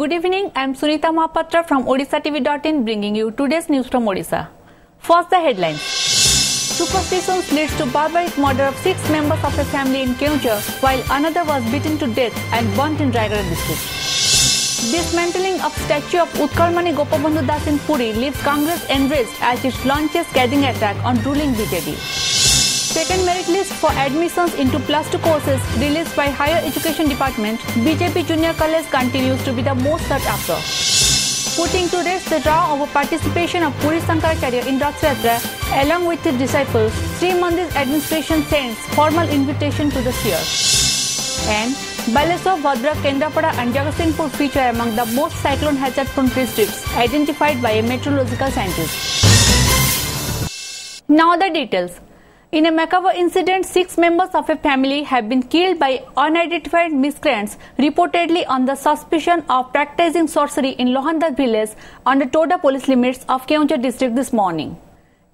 Good evening, I am Sunita Mahapatra from OdishaTV.in bringing you today's news from Odisha. First, the headlines. Superstitions leads to barbaric murder of 6 members of a family in Keonjhar, while another was beaten to death and burnt in Raigada district. Dismantling of statue of Utkalmani Gopabandhu Das in Puri leaves Congress enraged as it launches scathing attack on ruling BJD. Second merit list for admissions into +2 courses released by Higher Education Department, BJP Junior College continues to be the most sought after. Putting to rest the doubt over participation of Puri Sankaracharya in Rath Yatra along with his disciples, Sri Mandir's administration sends formal invitation to the seers. And Baleswar, Bhadrak, Kendrapada and Jagatsinghpur feature among the most cyclone hazard prone districts identified by a meteorological scientist. Now the details. In a macabre incident, 6 members of a family have been killed by unidentified miscreants, reportedly on the suspicion of practicing sorcery in Lohandar village under Toda police limits of Keonjhar district this morning.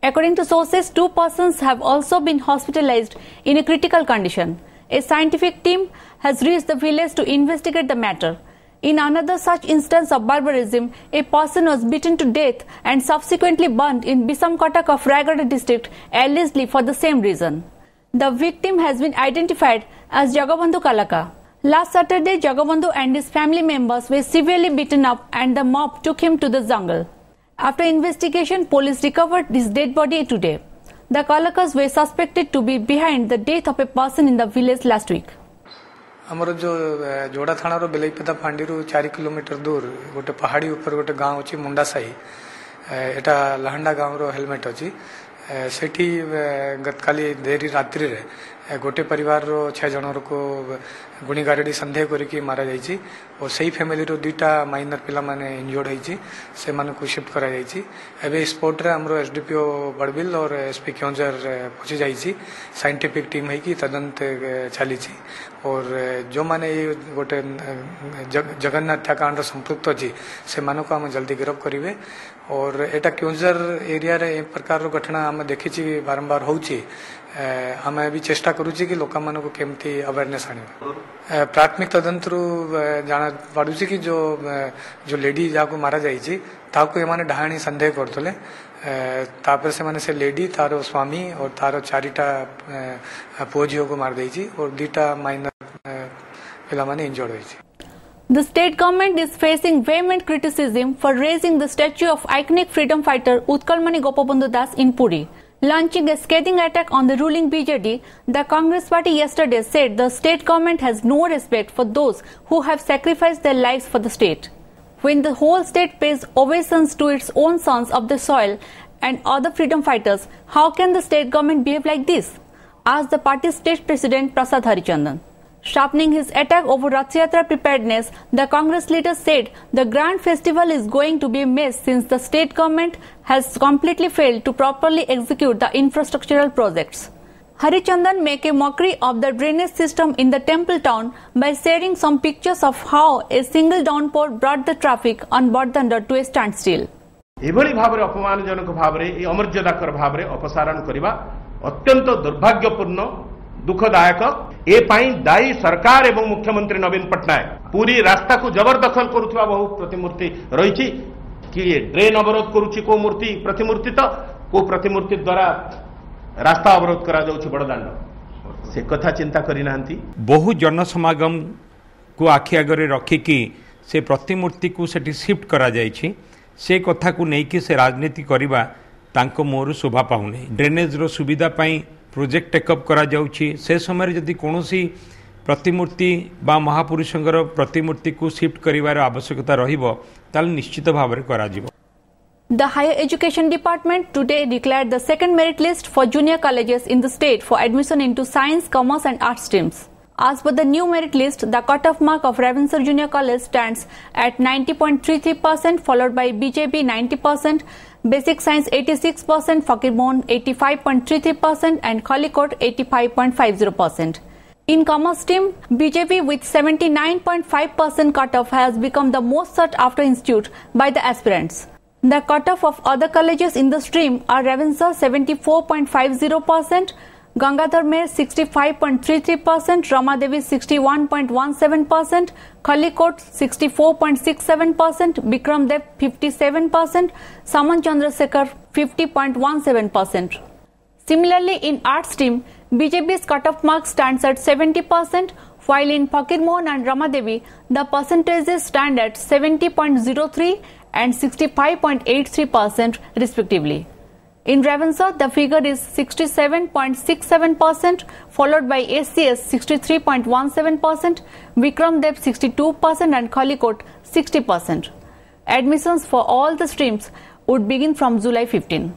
According to sources, 2 persons have also been hospitalized in a critical condition. A scientific team has reached the village to investigate the matter. In another such instance of barbarism, a person was beaten to death and subsequently burnt in Bisamkatak of Raigada district, allegedly for the same reason. The victim has been identified as Jagabandhu Kalaka. Last Saturday, Jagabandhu and his family members were severely beaten up and the mob took him to the jungle. After investigation, police recovered his dead body today. The Kalakas were suspected to be behind the death of a person in the village last week. आमर जो जोड़ा थाना रो बेलईपदा फांडी रू 4 kilometre दूर गोटे पहाड़ी ऊपर गोटे गाँव अच्छी मुंडासाही एटा लहांडा गाँव रो हेलमेट अच्छी सेठी गतकाली देरी रात्रि रे गोटे परिवार रो 6 जन को गुणी गारेडी संदेह करिकी मारा जाइछि और सही फैमिली रो 2टा माइनर पिला माने इंजर्ड होइछि से माने को शिफ्ट करा जाइछि एबे स्पॉट रे हमरो एसडीपीओ बड़बिल और एसपी केओंझर पहुंची जाइछि साइंटिफिक टीम है कि तदंत चलीछि और जो माने गोटे जगन्नाथ हत्याकांड संपृक्त अछि से मानो को हम जल्दी गिरफ्त करिवे और एटा केओंझर एरिया रे ए प्रकार रो घटना हम देखिछि बारंबार होउछि आम भी चेष्टा करुची कि लोक मान को केमती अवेयरनेस आने प्राथमिक तदंत जाना पड़ुची कि जो लेडी जहाँ को मारा जाइए ताको एमाने डहाणी संदेह करतले तापर से माने से लेडी तारो स्वामी और तारो 4टा पुओ झील को मार देइछि और 2टा माइनर पिला माने injured होइछि. The state government is facing vehement criticism for raising the statue of iconic freedom fighter Utkalmani Gopabandhu Das in Puri. Launching a scathing attack on the ruling BJD, the Congress party yesterday said the state government has no respect for those who have sacrificed their lives for the state. When the whole state pays ovations to its own sons of the soil and other freedom fighters, how can the state government behave like this? Asked the party's state president Prasad Harichandan. Sharpening his attack over Rath Yatra preparedness, the Congress leader said the grand festival is going to be a mess since the state government has completely failed to properly execute the infrastructural projects. Harichandan make a mockery of the drainage system in the temple town by sharing some pictures of how a single downpour brought the traffic on Bardhander to a standstill. एभली भावरे अपमानजनक भावरे अमर्यादाकर भावरे अपसारण करिबा अत्यंत दुर्भाग्यपूर्ण दुखदायक ए पाई दायी सरकार एवं मुख्यमंत्री नवीन पटनायक पूरी रास्ता को जबरदखल करुवा बहु प्रतिमूर्ति रही कि ड्रेन अवरोध करुच्ची को मूर्ति प्रतिमूर्ति तो को प्रतिमूर्ति द्वारा रास्ता अवरोध करा जाउछि बड़दांड से कथा चिंता करि नांती बहु जनसमागम को आखि आगरे रखिकी से प्रतिमूर्ति को सेठी शिफ्ट करा जाइछि से कथा को नेकी से राजनीति करिबा तांको मोर शोभा पाउने ड्रेनेज रो सुविधा पाई प्रोजेक्ट टेकअप करा जाउछि से समय जदि कोनोसी प्रतिमूर्ति बा महापुरुषंगर प्रतिमूर्ति को शिफ्ट करिवार आवश्यकता रहिबो ताल निश्चित भाबरे करा जिवो. The Higher Education Department today declared the second merit list for junior colleges in the state for admission into science, commerce and arts streams. As per the new merit list, the cutoff mark of Ravensar Junior College stands at 90.33%, followed by BJP 90%, Basic Science 86%, Fakirmohon 85.33% and Khalikot 85.50%. In commerce stream, BJP with 79.5% cutoff has become the most sought after institute by the aspirants. The cutoff of other colleges in the stream are Ravensar 74.50%, Gangadhar Mer 65.33%, Ramadevi 61.17%, Khalikot 64.67%, Bikram Dev 57%, Saman Chandrasekhar 50.17%. Similarly, in arts stream, BJP's cut-off mark stands at 70%, while in Fakir Mohan and Ramadevi, the percentages stand at 70.03 and 65.83% respectively. In Ravenshaw, the figure is 67.67%, followed by SCS 63.17%, Vikram Dev 62% and Khalikot 60%. Admissions for all the streams would begin from July 15.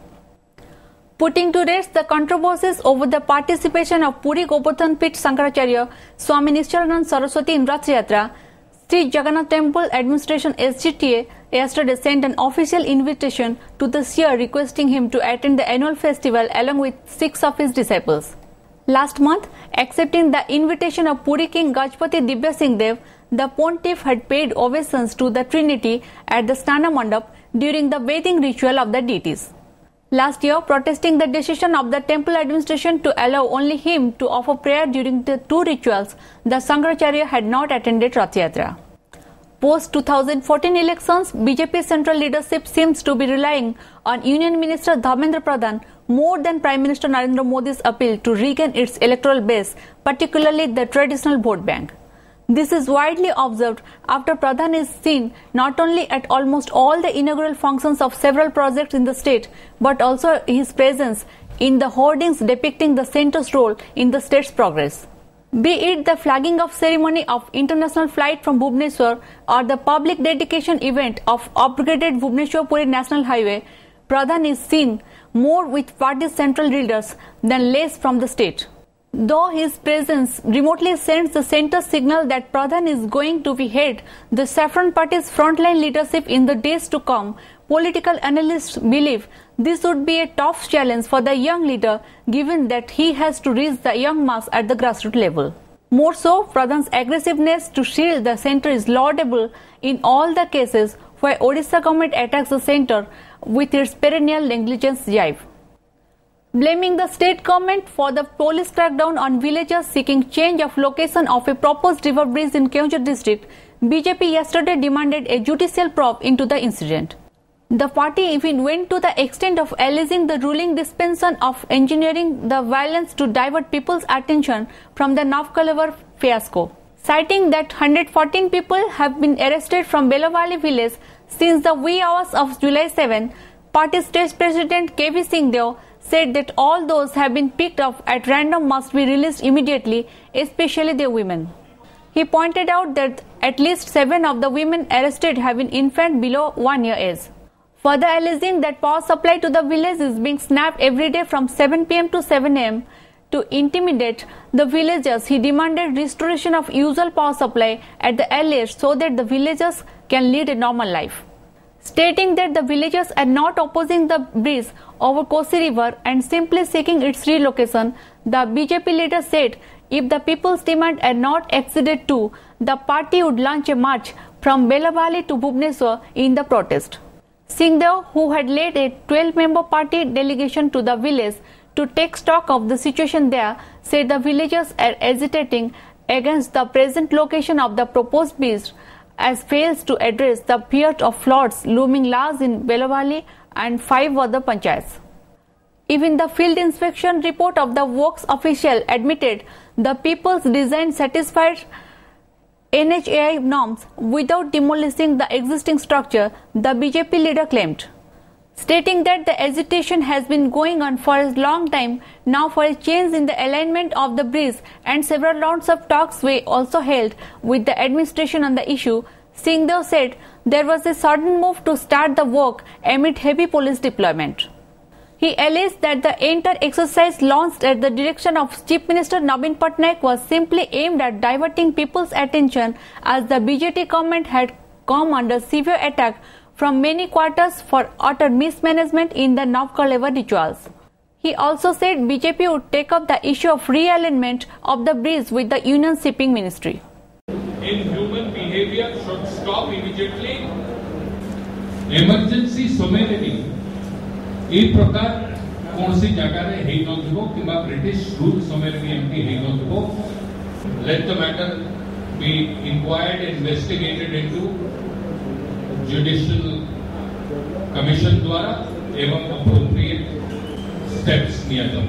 Putting to rest the controversies over the participation of Puri Govardhan Pith Shankaracharya Swami Nishchalanand Saraswati in Rath Yatra, Sri Jagannath Temple Administration SGTA yesterday sent an official invitation to the seer requesting him to attend the annual festival along with 6 of his disciples. Last month, accepting the invitation of Puri King Gajpati Divya Singh Dev, the pontiff had paid obeisance to the Trinity at the Snana Mandap during the bathing ritual of the deities. Last year, protesting the decision of the temple administration to allow only him to offer prayer during the 2 rituals, the Shankaracharya had not attended Rath Yatra. Post-2014 elections, BJP central leadership seems to be relying on Union Minister Dharmendra Pradhan more than Prime Minister Narendra Modi's appeal to regain its electoral base, particularly the traditional vote bank. This is widely observed after Pradhan is seen not only at almost all the inaugural functions of several projects in the state, but also his presence in the hoardings depicting the centre's role in the state's progress. Be it the flagging of ceremony of international flight from Bhubaneswar or the public dedication event of upgraded Bhubaneswar-Puri National Highway, Pradhan is seen more with party's central leaders than less from the state. Though his presence remotely sends the centre signal that Pradhan is going to be head the Saffron Party's frontline leadership in the days to come, political analysts believe this would be a tough challenge for the young leader given that he has to reach the young mass at the grassroots level. More so, Pradhan's aggressiveness to shield the centre is laudable in all the cases where Odisha government attacks the centre with its perennial negligence jibe. Blaming the state government for the police crackdown on villagers seeking change of location of a proposed river bridge in Keonjhar district, BJP yesterday demanded a judicial probe into the incident. The party even went to the extent of alleging the ruling dispensation of engineering the violence to divert people's attention from the Navkalavar fiasco. Citing that 114 people have been arrested from Belavali village since the wee hours of July 7, party state president KV Singh Deo said that all those have been picked up at random must be released immediately, especially the women. He pointed out that at least 7 of the women arrested have been infants below 1 year age. Further alleging that power supply to the village is being snapped every day from 7 p.m. to 7 a.m. To intimidate the villagers, he demanded restoration of usual power supply at the earliest so that the villagers can lead a normal life. Stating that the villagers are not opposing the bridge over Kosi River and simply seeking its relocation, the BJP leader said if the people's demand are not acceded to, the party would launch a march from Belavali to Bhubaneswar in the protest. Singh Deo, who had led a 12-member party delegation to the village to take stock of the situation there, said the villagers are agitating against the present location of the proposed bridge as fails to address the fear of floods looming large in Belavali and 5 other panchayats. Even the field inspection report of the works official admitted the people's design satisfied NHAI norms without demolishing the existing structure, the BJP leader claimed. Stating that the agitation has been going on for a long time now for a change in the alignment of the bridge, and several rounds of talks were also held with the administration on the issue, Singh Deo said there was a sudden move to start the work amid heavy police deployment. He alleged that the entire exercise launched at the direction of Chief Minister Navin Patnaik was simply aimed at diverting people's attention as the BJP government had come under severe attack from many quarters for utter mismanagement in the Navkalavar rituals. He also said BJP would take up the issue of realignment of the bridge with the Union Shipping Ministry. Inhuman behavior should stop immediately. Emergency समय में भी एक प्रकार कौन सी जगह रे हेई नथिबो किबा British rule समय रे एमपी हेई नथिबो let the matter be inquired and investigated into judicial commission द्वारा एवं appropriate steps लिया जाए.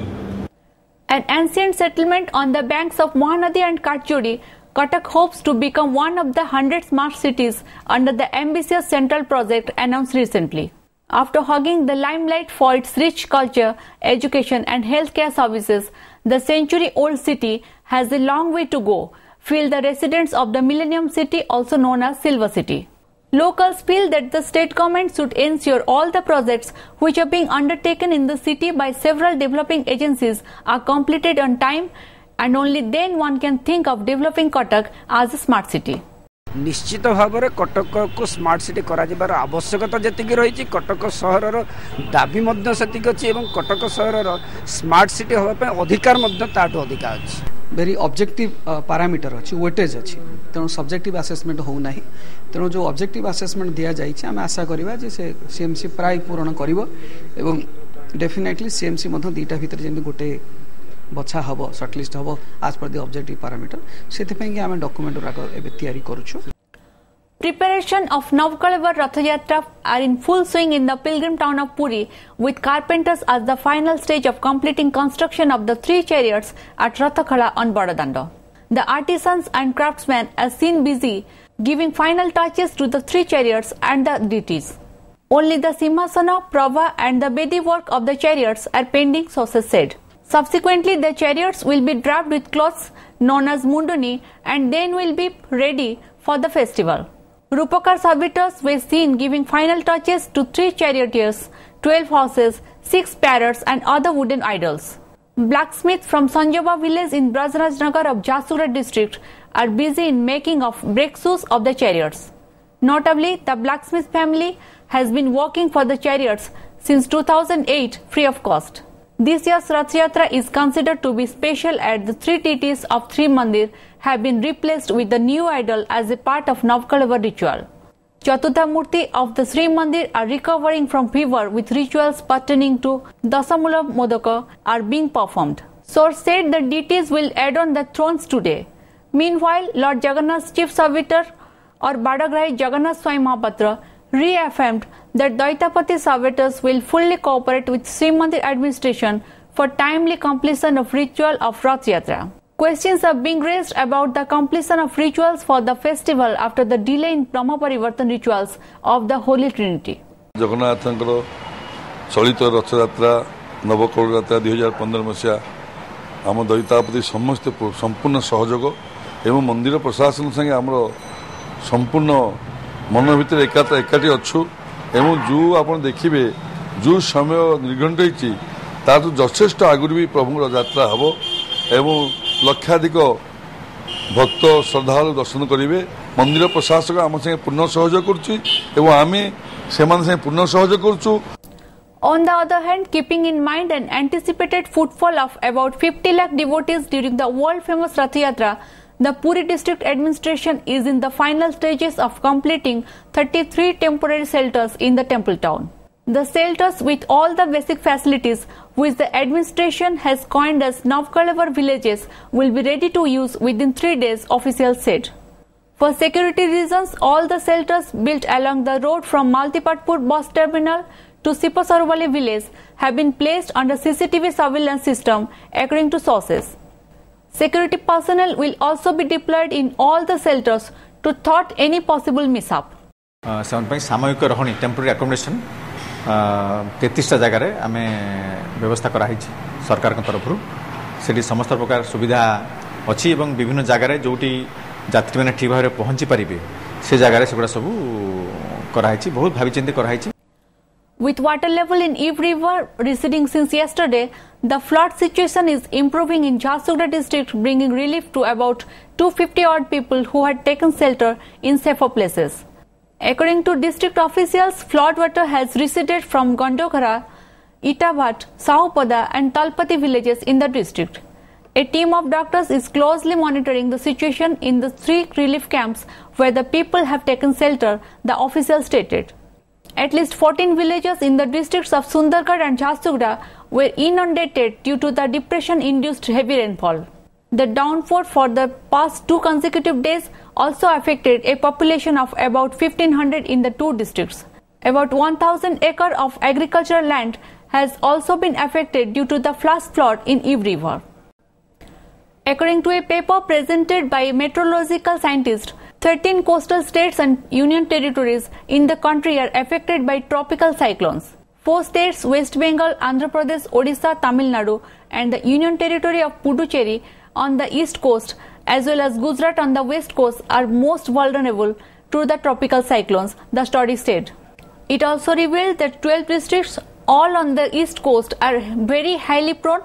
An ancient settlement on the banks of Mahanadi and Katchudi, Cuttack hopes to become one of the 100 smart cities under the ambitious central project announced recently. After hogging the limelight for its rich culture, education and healthcare services, the century-old city has a long way to go, feel the residents of the Millennium City, also known as Silver City. Locals feel that the state government should ensure all the projects which are being undertaken in the city by several developing agencies are completed on time, and only then one can think of developing Cuttack as a smart city. निश्चित भाव में कटक को smart city कर आवश्यकता जी रही कटक सहर दाबी अच्छी कटक सहर स्मार्ट सिटी होगापी अधिकार अधिकार अच्छी वेरी ऑब्जेक्टिव पैरामीटर अच्छी वेटेज अच्छी तेणु सब्जेक्टिव असेसमेंट होना तेणु जो ऑब्जेक्टिव असेसमेंट दि जाए आम आशा करवा सीएमसी प्राय पूरण कर डेफिनेटली सीएमसी दुईटा भितर जमी गोटे बछा हम सर्टलिस्ट हम आज पर द ऑब्जेक्टिव पैरामीटर से आम डॉक्यूमेंट तैयारी करूछु. Preparation of Navkalevar Rath Yatra are in full swing in the pilgrim town of Puri, with carpenters at the final stage of completing construction of the 3 chariots at Rathakhala on Badadanda. The artisans and craftsmen are seen busy giving final touches to the 3 chariots and the deities. Only the Simhasana, Prabha and the Bedi work of the chariots are pending, sources said. Subsequently, the chariots will be draped with cloths known as munduni and then will be ready for the festival. Rupakar servitors were seen giving final touches to 3 charioteers, 12 horses, 6 parrots and other wooden idols. Blacksmiths from Sanjava village in Brajrajnagar of Jharsuguda district are busy in making of breakthroughs of the chariots. Notably, the blacksmith family has been working for the chariots since 2008 free of cost. This year's Rath Yatra is considered to be special as the 3 deities of 3 mandir have been replaced with the new idol as a part of Navkalevar ritual. Chatudha Murti of the Sri Mandir are recovering from fever with rituals pertaining to Dasamula Modaka are being performed. Source said the deities will adorn the thrones today. Meanwhile, Lord Jagannath's chief servitor or Badagrahi Jagannath Swami Mahapatra reaffirmed that Daitapati servitors will fully cooperate with Sri Mandir administration for timely completion of ritual of Rath Yatra. Questions are being raised about the completion of rituals for the festival after the delay in Brahma Parivartan rituals of the Holy Trinity. जगन्नाथଙ୍କର ଚଳିତ ରଥଯାତ୍ରା ନବକଳ ଯାତ୍ରା 2015 ମସିହା ଆମ ଦୈତାପତି ସମସ୍ତେ ସମ୍ପୂର୍ଣ୍ଣ ସହଯୋଗ ଏବଂ ମନ୍ଦିର ପ୍ରଶାସନ ସାଙ୍ଗେ ଆମର ସମ୍ପୂର୍ଣ୍ଣ मन भितर एकाठी अच्छु एवं जो आप देखिए जो समय निर्घंट तार यथेष्ट आगुरी भी प्रभु यात्रा हम एवं लक्षाधिक भक्त श्रद्धालु दर्शन करेंगे. मंदिर प्रशासक आम संगे पूर्ण सहयोग कर पूर्ण सहयोग करुचु. On the other hand, keeping in mind an anticipated footfall of about 50 lakh devotees during the world-famous Rath Yatra, the Puri district administration is in the final stages of completing 33 temporary shelters in the temple town. The shelters with all the basic facilities which the administration has coined as Navkalevar villages will be ready to use within 3 days, officials said. For security reasons, all the shelters built along the road from Maltipatpur bus terminal to Sipasarvali village have been placed under CCTV surveillance system, according to sources. Security personnel will also be deployed in all the shelters to thwart any possible mishap. सामयिक रहणी temporary accommodation 33 जगार आम व्यवस्था कराई सरकार तरफ से समस्त प्रकार सुविधा अच्छी और विभिन्न जगार जो यात्री मैंने ठीक भाव में पहुंची पारे से जगार से सब कराई बहुत भावी कराई. With water level in Eve River receding since yesterday, the flood situation is improving in Jharsuguda district, bringing relief to about 250 odd people who had taken shelter in safer places. According to district officials, flood water has receded from Gondokara, Itavat, Sahupada and Talpati villages in the district. A team of doctors is closely monitoring the situation in the 3 relief camps where the people have taken shelter, the official stated. At least 14 villages in the districts of Sundargarh and Jharsuguda were inundated due to the depression-induced heavy rainfall. The downpour for the past 2 consecutive days also affected a population of about 1,500 in the 2 districts. About 1,000 acres of agricultural land has also been affected due to the flash flood in Eve River. According to a paper presented by meteorological scientists, 13 coastal states and union territories in the country are affected by tropical cyclones. 4 states, West Bengal, Andhra Pradesh, Odisha, Tamil Nadu, and the Union Territory of Puducherry on the east coast, as well as Gujarat on the west coast, are most vulnerable to the tropical cyclones, the study said. It also revealed that 12 districts, all on the east coast, are very highly prone,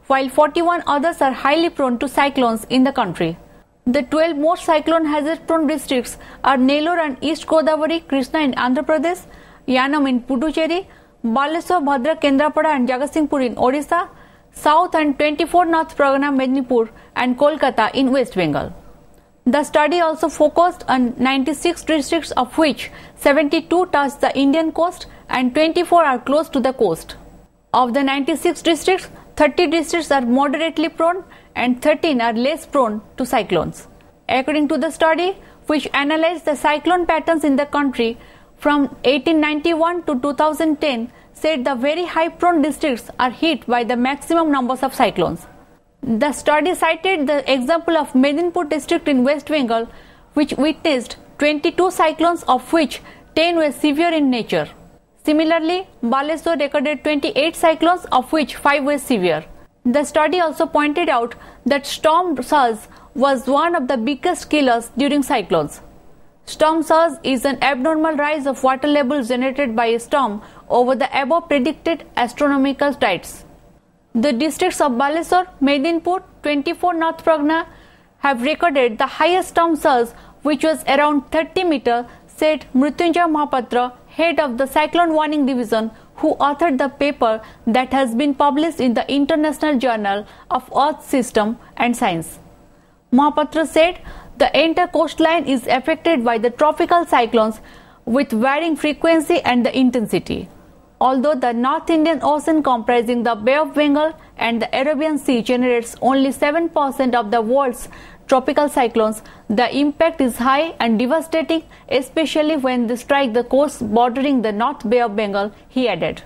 while 41 others are highly prone to cyclones in the country. The 12 most cyclone hazard prone districts are Nellore and East Godavari, Krishna in Andhra Pradesh, Yanam in Puducherry, Baleswar, Bhadrak, Kendrapada and Jagatsinghpur in Odisha, South and 24 North Pargana, Medinipur and Kolkata in West Bengal. The study also focused on 96 districts, of which 72 touch the Indian coast and 24 are close to the coast. Of the 96 districts, 30 districts are moderately prone and 13 are less prone to cyclones. According to the study, which analyzed the cyclone patterns in the country from 1891 to 2010, said the very high prone districts are hit by the maximum numbers of cyclones. The study cited the example of Medinipur district in West Bengal, which witnessed 22 cyclones, of which 10 were severe in nature. Similarly, Baleswar recorded 28 cyclones, of which 5 were severe. The study also pointed out that storm surge was one of the biggest killers during cyclones. Storm surge is an abnormal rise of water levels generated by a storm over the above predicted astronomical tides. The districts of Baleswar, Medinipur, 24 North Pargana have recorded the highest storm surge, which was around 30 meters, said Mrityunjay Mahapatra, head of the Cyclone Warning Division, who authored the paper that has been published in the International Journal of Earth System and Science. Mahapatra said the entire coastline is affected by the tropical cyclones with varying frequency and the intensity. Although the North Indian Ocean, comprising the Bay of Bengal and the Arabian Sea, generates only 7% of the world's tropical cyclones, the impact is high and devastating, especially when they strike the coast bordering the North Bay of Bengal, he added.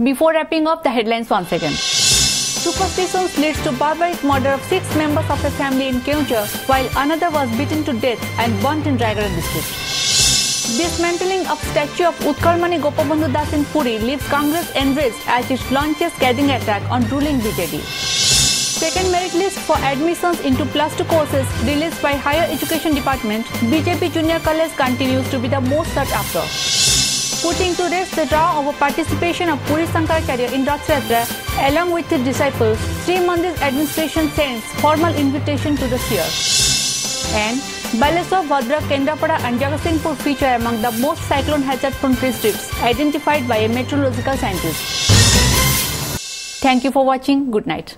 Before wrapping up the headlines once again. Superstitions leads to barbaric murder of 6 members of a family in Keonjhar, while another was beaten to death and burnt in Raigada district. Dismantling of statue of Utkalmani Gopabandhu Das in Puri leaves Congress enraged as it launches scathing attack on ruling BJD. Second merit list for admissions into +2 courses released by Higher Education Department, BJP Junior College continues to be the most sought after. Putting to rest the row over participation of Puri Shankaracharya in Rath Yatra along with his disciples, Sri Mandir's administration sends formal invitation to the seer. And Baleswar, Bhadrak, Kendrapada and Jagatsinghpur feature among the most cyclone hazard-prone districts identified by a meteorological scientist. Thank you for watching. Good night.